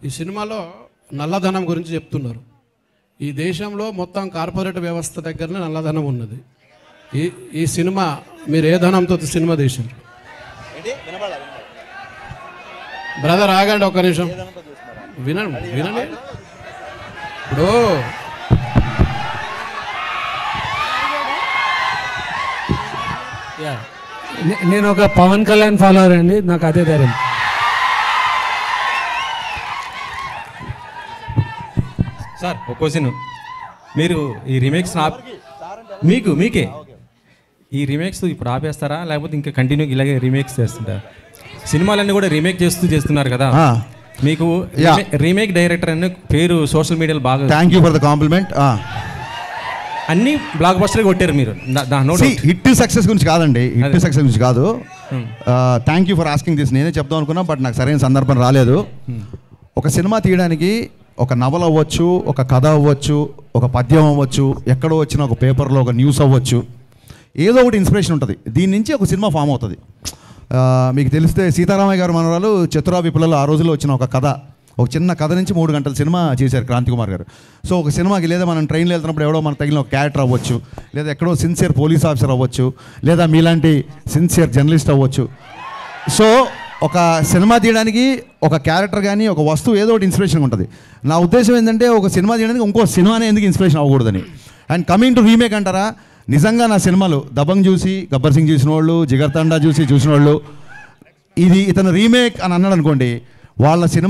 ఈ సినిమాలో నల్లధనం గురించి చెప్తున్నారు. ఈ దేశంలో మొత్తం కార్పొరేట్ వ్యవస్థ దగ్గరనే నల్లధనం ఉన్నది. ఈ సినిమా మీరు ఏ ధనంతో సినిమా తీశారు? బ్రదర్ ఆగండి ఒక్క నిమిషం, వినండి వినండి. ఇప్పుడు నేను ఒక పవన్ కళ్యాణ్ ఫాలోవర్ అండి, నాకు అదే ధైర్యం. సార్ ఒక క్వశ్చన్, మీరు ఈ రీమేక్స్ మీకే ఈ రీమేక్స్ ఇప్పుడు ఆపేస్తారా, లేకపోతే ఇంకా కంటిన్యూ ఇలాగే రీమేక్స్ చేస్తుంటారా? సినిమాలన్నీ కూడా రీమేక్ చేస్తున్నారు కదా, మీకు రీమేక్ డైరెక్టర్ అనే పేరు సోషల్ మీడియాలో బాగా. Thank you for the complement. అన్ని బ్లాక్ బస్టర్ కొట్టారు మీరు. హిట్ సక్సెస్ గురించి కాదండి, హిట్ సక్సెస్ గురించి కాదు. Thank you for asking this. నేనే చెప్దాం అనుకున్నా, బట్ నాకు సరైన సందర్భం రాలేదు. ఒక సినిమా తీయడానికి ఒక నవల అవ్వచ్చు, ఒక కథ అవ్వచ్చు, ఒక పద్యం అవ్వచ్చు, ఎక్కడో వచ్చిన ఒక పేపర్లో ఒక న్యూస్ అవ్వచ్చు, ఏదో ఒకటి ఇన్స్పిరేషన్ ఉంటుంది. దీని నుంచి ఒక సినిమా ఫామ్ అవుతుంది. మీకు తెలిస్తే సీతారామయ్య గారు మనవరాలు చతురా విప్లవాలు ఆ రోజుల్లో వచ్చిన ఒక కథ, ఒక చిన్న కథ నుంచి 3 గంటల సినిమా చేశారు క్రాంతి కుమార్ గారు. సో ఒక సినిమాకి లేదా మనం ట్రైన్లో వెళ్తున్నప్పుడు ఎవడో మనకు తగిలిన ఒక క్యారెక్టర్ అవ్వచ్చు, లేదా ఎక్కడో సిన్సియర్ పోలీస్ ఆఫీసర్ అవ్వచ్చు, లేదా మీలాంటి సిన్సియర్ జర్నలిస్ట్ అవ్వచ్చు. సో ఒక సినిమా తీయడానికి ఒక క్యారెక్టర్ కానీ ఒక వస్తువు ఏదో ఒకటి ఇన్స్పిరేషన్ ఉంటుంది. నా ఉద్దేశం ఏంటంటే ఒక సినిమా తీయడానికి ఇంకో సినిమానే ఎందుకు ఇన్స్పిరేషన్ అవ్వకూడదని. అండ్ కమింగ్ టు రీమేక్ అంటారా, నిజంగా నా సినిమాలు దబంగ్ చూసి, గబ్బర్ సింగ్ చూసిన వాళ్ళు, జిగర్ తండా చూసిన వాళ్ళు, ఇతను రీమేక్ అని అన్నాడు అనుకోండి, వాళ్ళ సినిమా